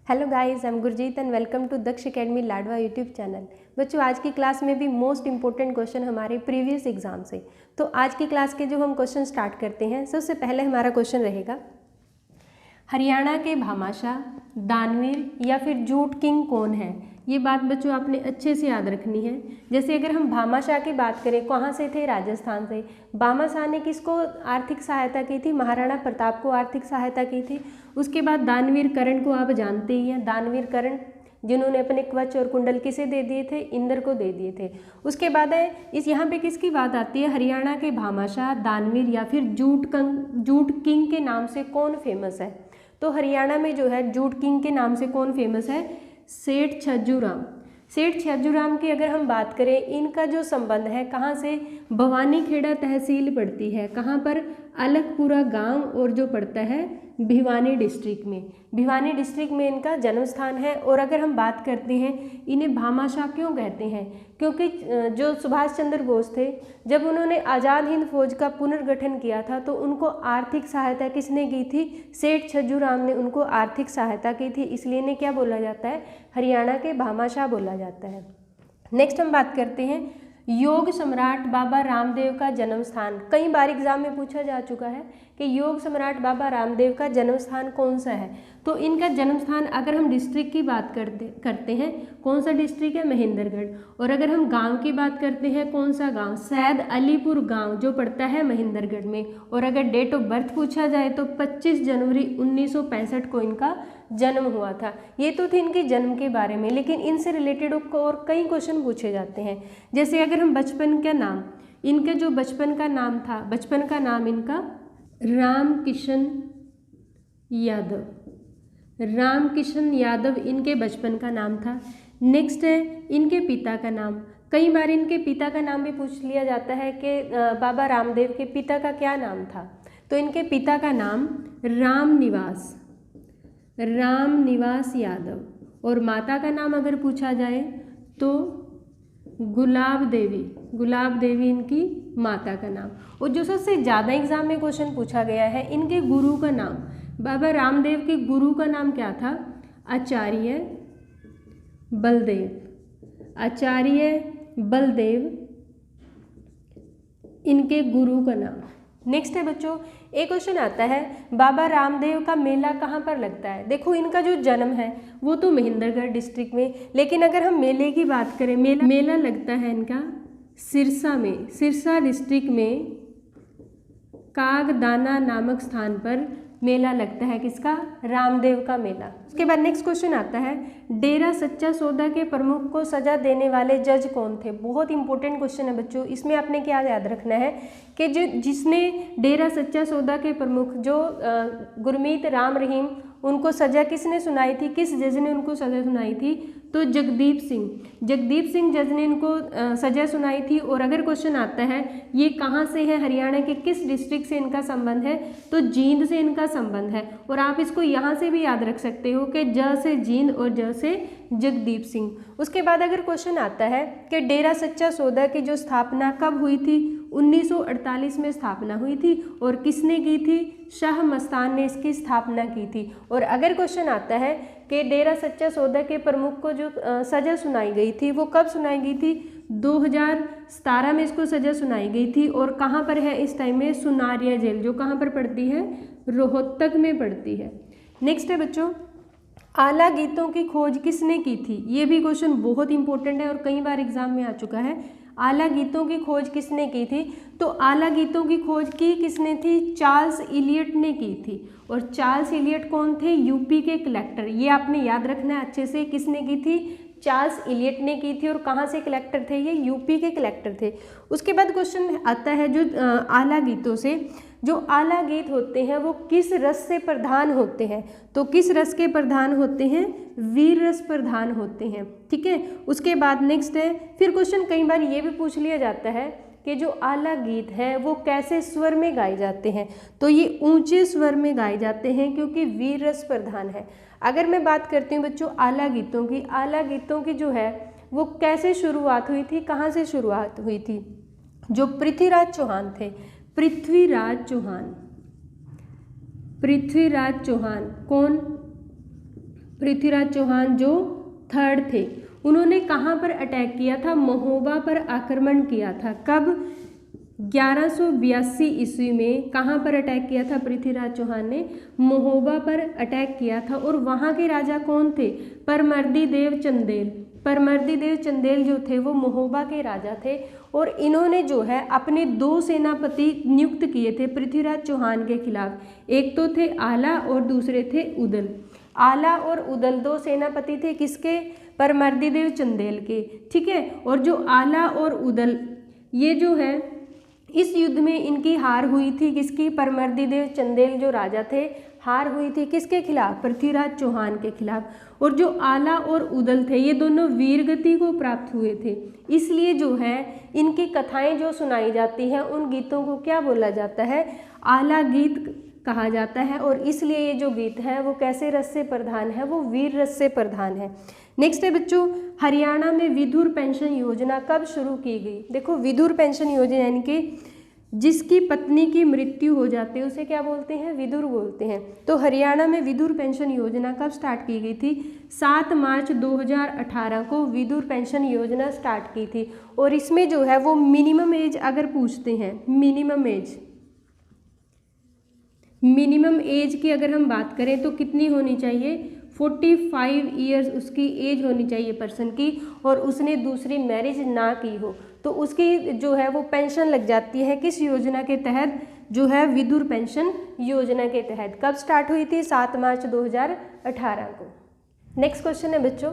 Hello guys, I am Gurjeet and welcome to Daksh academy Ladwa YouTube channel. बच्चों, आज की class में भी मोस्ट इंपॉर्टेंट क्वेश्चन हमारे प्रीवियस एग्जाम से। तो आज की क्लास के जो हम क्वेश्चन स्टार्ट करते हैं, सबसे पहले हमारा क्वेश्चन रहेगा, हरियाणा के भामाशाह, दानवीर या फिर जूट किंग कौन है। ये बात बच्चों आपने अच्छे से याद रखनी है। जैसे अगर हम भामाशाह की बात करें, कहाँ से थे? राजस्थान से। भामाशाह ने किसको आर्थिक सहायता की थी? महाराणा प्रताप को आर्थिक सहायता की थी। उसके बाद दानवीर कर्ण को आप जानते ही हैं, दानवीर कर्ण जिन्होंने अपने कवच और कुंडल किसे दे दिए थे? इंद्र को दे दिए थे। उसके बाद है इस यहाँ पे किसकी बात आती है? हरियाणा के भामाशाह, दानवीर या फिर जूट किंग के नाम से कौन फेमस है? तो हरियाणा में जो है जूट किंग के नाम से कौन फेमस है? सेठ छज्जूराम। सेठ छज्जूराम की अगर हम बात करें, इनका जो संबंध है कहाँ से? भवानीखेड़ा तहसील पड़ती है, कहाँ पर? अलगपुरा गांव, और जो पड़ता है भिवानी डिस्ट्रिक्ट में। भिवानी डिस्ट्रिक्ट में इनका जन्म स्थान है। और अगर हम बात करते हैं, इन्हें भामाशाह क्यों कहते हैं? क्योंकि जो सुभाष चंद्र बोस थे, जब उन्होंने आज़ाद हिंद फौज का पुनर्गठन किया था, तो उनको आर्थिक सहायता किसने की थी? सेठ छज्जूराम ने उनको आर्थिक सहायता की थी। इसलिए इन्हें क्या बोला जाता है? हरियाणा के भामाशाह बोला जाता है। नेक्स्ट हम बात करते हैं, योग सम्राट बाबा रामदेव का जन्म स्थान। कई बार एग्जाम में पूछा जा चुका है कि योग सम्राट बाबा रामदेव का जन्म स्थान कौन सा है। तो इनका जन्म स्थान, अगर हम डिस्ट्रिक्ट की बात करते हैं, कौन सा डिस्ट्रिक्ट है? महेंद्रगढ़। और अगर हम गांव की बात करते हैं, कौन सा गांव? सैद अलीपुर गांव, जो पड़ता है महेंद्रगढ़ में। और अगर डेट ऑफ बर्थ पूछा जाए तो 25 जनवरी 1965 को इनका जन्म हुआ था। ये तो थे इनके जन्म के बारे में, लेकिन इनसे रिलेटेड और कई क्वेश्चन पूछे जाते हैं। जैसे अगर हम बचपन का नाम, इनका जो बचपन का नाम था, बचपन का नाम इनका रामकिशन यादव, रामकिशन यादव इनके बचपन का नाम था। नेक्स्ट है इनके पिता का नाम। कई बार इनके पिता का नाम भी पूछ लिया जाता है कि बाबा रामदेव के पिता का क्या नाम था। तो इनके पिता का नाम रामनिवास यादव। और माता का नाम अगर पूछा जाए तो गुलाब देवी इनकी माता का नाम। और जो सबसे ज़्यादा एग्जाम में क्वेश्चन पूछा गया है, इनके गुरु का नाम, बाबा रामदेव के गुरु का नाम क्या था? आचार्य बलदेव इनके गुरु का नाम। नेक्स्ट है बच्चों, एक क्वेश्चन आता है, बाबा रामदेव का मेला कहाँ पर लगता है? देखो, इनका जो जन्म है वो तो महेंद्रगढ़ डिस्ट्रिक्ट में, लेकिन अगर हम मेले की बात करें, मेला लगता है इनका सिरसा में, सिरसा डिस्ट्रिक्ट में कागदाना नामक स्थान पर मेला लगता है। किसका? रामदेव का मेला। उसके बाद नेक्स्ट क्वेश्चन आता है, डेरा सच्चा सौदा के प्रमुख को सजा देने वाले जज कौन थे? बहुत इंपॉर्टेंट क्वेश्चन है बच्चों। इसमें आपने क्या याद रखना है कि जिसने डेरा सच्चा सौदा के प्रमुख जो गुरमीत राम रहीम, उनको सजा किसने सुनाई थी? किस जज ने उनको सजा सुनाई थी? तो जगदीप सिंह जज ने इनको सजा सुनाई थी। और अगर क्वेश्चन आता है ये कहाँ से है, हरियाणा के किस डिस्ट्रिक्ट से इनका संबंध है? तो जींद से इनका संबंध है। और आप इसको यहाँ से भी याद रख सकते हो कि ज से जींद और ज से जगदीप सिंह। उसके बाद अगर क्वेश्चन आता है कि डेरा सच्चा सौदा की जो स्थापना कब हुई थी? 1948 में स्थापना हुई थी। और किसने की थी? शाह मस्तान ने इसकी स्थापना की थी। और अगर क्वेश्चन आता है कि डेरा सच्चा सौदा के प्रमुख को जो सजा सुनाई गई थी, वो कब सुनाई गई थी? 2017 में इसको सजा सुनाई गई थी। और कहाँ पर है इस टाइम में? सुनारिया जेल, जो कहाँ पर पड़ती है? रोहतक में पड़ती है। नेक्स्ट है बच्चों, आला गीतों की खोज किसने की थी? ये भी क्वेश्चन बहुत इंपॉर्टेंट है और कई बार एग्जाम में आ चुका है। आला गीतों की खोज किसने की थी? तो आला गीतों की खोज की किसने थी? चार्ल्स इलियट ने की थी। और चार्ल्स इलियट कौन थे? यूपी के कलेक्टर। ये आपने याद रखना है अच्छे से, किसने की थी? चार्ल्स इलियट ने की थी। और कहाँ से कलेक्टर थे? ये यूपी के कलेक्टर थे। उसके बाद क्वेश्चन आता है जो आला गीतों से, जो आला गीत होते हैं वो किस रस से प्रधान होते हैं? तो किस रस के प्रधान होते हैं? वीर रस प्रधान होते हैं। ठीक है। उसके बाद नेक्स्ट है, फिर क्वेश्चन कई बार ये भी पूछ लिया जाता है कि जो आला गीत है वो कैसे स्वर में गाए जाते हैं? तो ये ऊंचे स्वर में गाए जाते हैं, क्योंकि वीर रस प्रधान है। अगर मैं बात करती हूँ बच्चों आला गीतों की जो है वो कैसे शुरुआत हुई थी, कहाँ से शुरुआत हुई थी? जो पृथ्वीराज चौहान थे, पृथ्वीराज चौहान कौन? पृथ्वीराज चौहान जो थर्ड थे, उन्होंने कहाँ पर अटैक किया था? महोबा पर आक्रमण किया था। कब? 1182 ईस्वी में कहाँ पर अटैक किया था पृथ्वीराज चौहान ने? महोबा पर अटैक किया था। और वहाँ के राजा कौन थे? परमर्दी देव चंदेल। परमर्दी देव चंदेल जो थे वो महोबा के राजा थे और इन्होंने जो है अपने 2 सेनापति नियुक्त किए थे पृथ्वीराज चौहान के खिलाफ। एक तो थे आला और दूसरे थे उदल। आला और उदल 2 सेनापति थे किसके? परमर्दी देव चंदेल के, ठीक है। और जो आला और उदल ये जो है इस युद्ध में इनकी हार हुई थी किसकी? परमर्दी देव चंदेल जो राजा थे हार हुई थी किसके खिलाफ? पृथ्वीराज चौहान के खिलाफ। और जो आला और उदल थे ये दोनों वीरगति को प्राप्त हुए थे, इसलिए जो है इनकी कथाएं जो सुनाई जाती हैं उन गीतों को क्या बोला जाता है? आला गीत कहा जाता है। और इसलिए ये जो गीत है वो कैसे रस से प्रधान है? वो वीर रस से प्रधान है। नेक्स्ट है बच्चों, हरियाणा में विधुर पेंशन योजना कब शुरू की गई? देखो विधुर पेंशन योजना यानी कि जिसकी पत्नी की मृत्यु हो जाती है उसे क्या बोलते हैं? विधुर बोलते हैं। तो हरियाणा में विधुर पेंशन योजना कब स्टार्ट की गई थी? 7 मार्च 2018 को विधुर पेंशन योजना स्टार्ट की थी। और इसमें जो है वो मिनिमम एज अगर पूछते हैं, मिनिमम एज की अगर हम बात करें तो कितनी होनी चाहिए? 45 ईयर्स उसकी एज होनी चाहिए पर्सन की, और उसने दूसरी मैरिज ना की हो तो उसकी जो है वो पेंशन लग जाती है किस योजना के तहत? जो है विधुर पेंशन योजना के तहत। कब स्टार्ट हुई थी? 7 मार्च 2018 को। नेक्स्ट क्वेश्चन है बच्चों,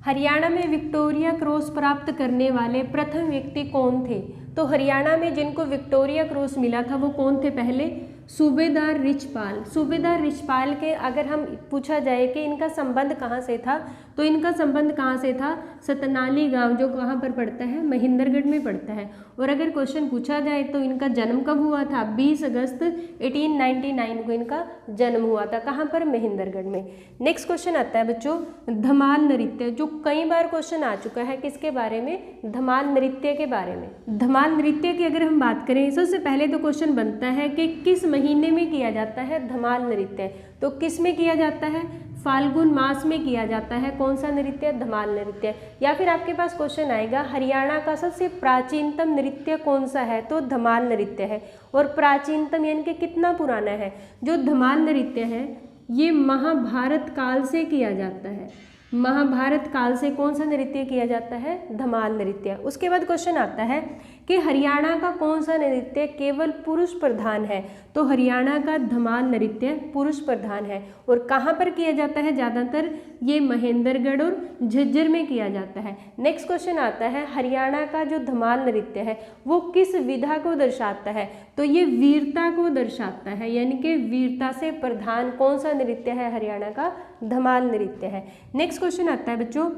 हरियाणा में विक्टोरिया क्रॉस प्राप्त करने वाले प्रथम व्यक्ति कौन थे? तो हरियाणा में जिनको विक्टोरिया क्रॉस मिला था वो कौन थे? पहले सूबेदार रिचपाल। सूबेदार रिचपाल के अगर हम पूछा जाए कि इनका संबंध कहाँ से था, तो इनका संबंध कहाँ से था? सतनाली गांव जो कहाँ पर पड़ता है? महेंद्रगढ़ में पड़ता है। और अगर क्वेश्चन पूछा जाए तो इनका जन्म कब हुआ था? 20 अगस्त 1899 को इनका जन्म हुआ था। कहाँ पर? महेंद्रगढ़ में। नेक्स्ट क्वेश्चन आता है बच्चों धमाल नृत्य, जो कई बार क्वेश्चन आ चुका है किसके बारे में? धमाल नृत्य के बारे में। धमाल नृत्य की अगर हम बात करें सबसे पहले तो क्वेश्चन बनता है कि किस महीने में किया जाता है धमाल नृत्य? तो किस में किया जाता है? फाल्गुन मास में किया जाता है। कौन सा नृत्य? धमाल नृत्य। या फिर आपके पास क्वेश्चन आएगा हरियाणा का सबसे प्राचीनतम नृत्य कौन सा है? तो धमाल नृत्य है। और प्राचीनतम यानी कि कितना पुराना है? जो धमाल नृत्य है ये महाभारत काल से किया जाता है। महाभारत काल से कौन सा नृत्य किया जाता है? धमाल नृत्य। उसके बाद क्वेश्चन आता है कि हरियाणा का कौन सा नृत्य केवल पुरुष प्रधान है? तो हरियाणा का धमाल नृत्य पुरुष प्रधान है। और कहाँ पर किया जाता है ज़्यादातर? ये महेंद्रगढ़ और झज्जर में किया जाता है। नेक्स्ट क्वेश्चन आता है हरियाणा का जो धमाल नृत्य है वो किस विधा को दर्शाता है? तो ये वीरता को दर्शाता है, यानी कि वीरता से प्रधान कौन सा नृत्य है? हरियाणा का धमाल नृत्य है। नेक्स्ट क्वेश्चन आता है बच्चों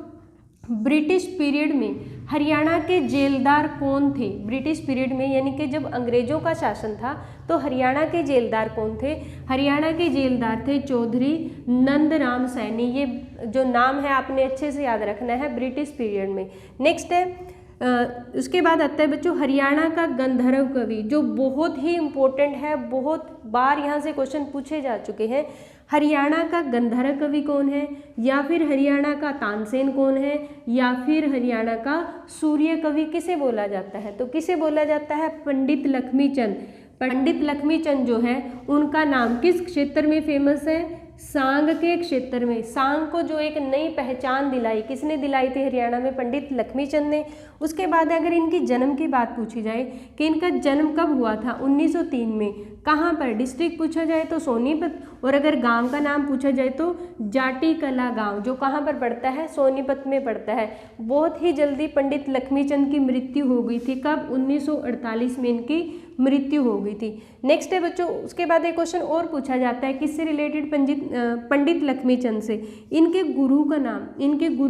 ब्रिटिश पीरियड में हरियाणा के जेलदार कौन थे? ब्रिटिश पीरियड में यानी कि जब अंग्रेजों का शासन था तो हरियाणा के जेलदार कौन थे? हरियाणा के जेलदार थे चौधरी नंदराम सैनी। ये जो नाम है आपने अच्छे से याद रखना है ब्रिटिश पीरियड में। नेक्स्ट है उसके बाद आता है बच्चों हरियाणा का गंधर्व कवि, जो बहुत ही इम्पोर्टेंट है, बहुत बार यहाँ से क्वेश्चन पूछे जा चुके हैं। हरियाणा का गंधर्व कवि कौन है? या फिर हरियाणा का तानसेन कौन है? या फिर हरियाणा का सूर्य कवि किसे बोला जाता है? तो किसे बोला जाता है? पंडित लक्ष्मीचंद। पंडित लक्ष्मीचंद जो है उनका नाम किस क्षेत्र में फेमस है? सांग के क्षेत्र में। सांग को जो एक नई पहचान दिलाई, किसने दिलाई थी हरियाणा में? पंडित लक्ष्मीचंद ने। उसके बाद अगर इनकी जन्म की बात पूछी जाए कि इनका जन्म कब हुआ था? 1903 में। कहाँ पर? डिस्ट्रिक्ट पूछा जाए तो सोनीपत, और अगर गांव का नाम पूछा जाए तो जाटी कला गांव, जो कहाँ पर पड़ता है? सोनीपत में पड़ता है। बहुत ही जल्दी पंडित लक्ष्मीचंद की मृत्यु हो गई थी। कब? 1948 में इनकी मृत्यु हो गई थी। नेक्स्ट है बच्चों उसके बाद एक क्वेश्चन और पूछा जाता है किससे रिलेटेड? पंडित लक्ष्मीचंद से। इनके गुरु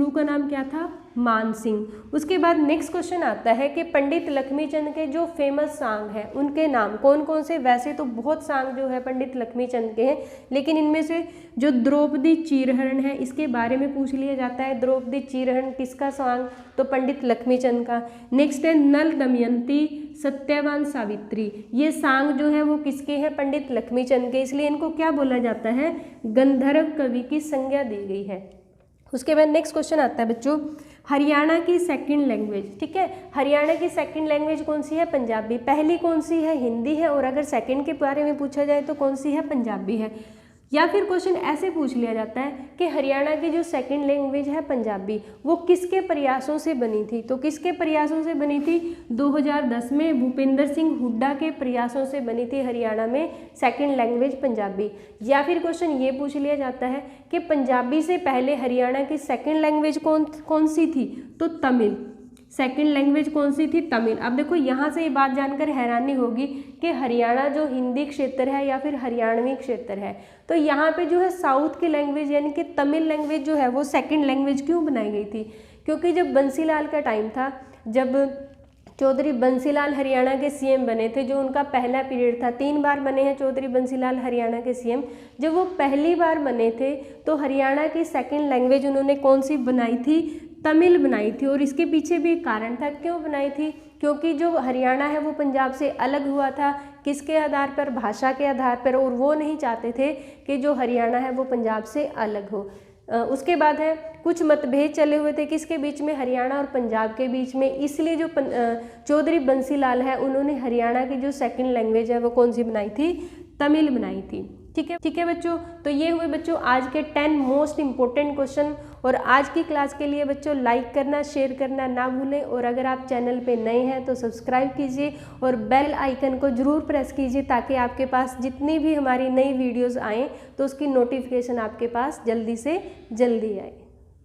का नाम क्या था? मान सिंह। उसके बाद नेक्स्ट क्वेश्चन आता है कि पंडित लक्ष्मीचंद के जो फेमस सांग हैं उनके नाम कौन कौन से? वैसे तो बहुत सांग जो है पंडित लक्ष्मीचंद के हैं, लेकिन इनमें से जो द्रौपदी चीरहरण है इसके बारे में पूछ लिया जाता है। द्रौपदी चीरहरण किसका सांग? तो पंडित लक्ष्मीचंद का। नेक्स्ट है नल दमयंती सत्यवान सावित्री। ये सांग जो है वो किसके हैं? पंडित लक्ष्मीचंद के, इसलिए इनको क्या बोला जाता है? गंधर्व कवि की संज्ञा दी गई है। उसके बाद नेक्स्ट क्वेश्चन आता है बच्चों, हरियाणा की सेकंड लैंग्वेज। ठीक है, हरियाणा की सेकंड लैंग्वेज कौन सी है? पंजाबी। पहली कौन सी है? हिंदी है। और अगर सेकंड के बारे में पूछा जाए तो कौन सी है? पंजाबी है। या फिर क्वेश्चन ऐसे पूछ लिया जाता है कि हरियाणा की जो सेकंड लैंग्वेज है पंजाबी, वो किसके प्रयासों से बनी थी? तो किसके प्रयासों से बनी थी? 2010 में भूपेंद्र सिंह हुड्डा के प्रयासों से बनी थी हरियाणा में सेकंड लैंग्वेज पंजाबी। या फिर क्वेश्चन ये पूछ लिया जाता है कि पंजाबी से पहले हरियाणा की सेकंड लैंग्वेज कौन सी थी? तो तमिल। सेकंड लैंग्वेज कौन सी थी? तमिल। अब देखो यहाँ से ये बात जानकर हैरानी होगी कि हरियाणा जो हिंदी क्षेत्र है या फिर हरियाणवी क्षेत्र है, तो यहाँ पे जो है साउथ की लैंग्वेज यानी कि तमिल लैंग्वेज जो है वो सेकंड लैंग्वेज क्यों बनाई गई थी? क्योंकि जब बंसीलाल का टाइम था, जब चौधरी बंसीलाल हरियाणा के सीएम बने थे, जो उनका पहला पीरियड था, 3 बार बने हैं चौधरी बंसीलाल हरियाणा के सीएम। जब वो पहली बार बने थे तो हरियाणा की सेकंड लैंग्वेज उन्होंने कौन सी बनाई थी? तमिल बनाई थी। और इसके पीछे भी एक कारण था, क्यों बनाई थी? क्योंकि जो हरियाणा है वो पंजाब से अलग हुआ था, किसके आधार पर? भाषा के आधार पर। और वो नहीं चाहते थे कि जो हरियाणा है वो पंजाब से अलग हो। उसके बाद है कुछ मतभेद चले हुए थे किसके बीच में? हरियाणा और पंजाब के बीच में। इसलिए जो चौधरी बंसीलाल है उन्होंने हरियाणा की जो सेकंड लैंग्वेज है वो कौन सी बनाई थी? तमिल बनाई थी। ठीक है बच्चों, तो ये हुए बच्चों आज के 10 मोस्ट इंपॉर्टेंट क्वेश्चन। और आज की क्लास के लिए बच्चों लाइक करना, शेयर करना ना भूलें। और अगर आप चैनल पे नए हैं तो सब्सक्राइब कीजिए और बेल आइकन को ज़रूर प्रेस कीजिए, ताकि आपके पास जितनी भी हमारी नई वीडियोस आएँ तो उसकी नोटिफिकेशन आपके पास जल्दी से जल्दी आए।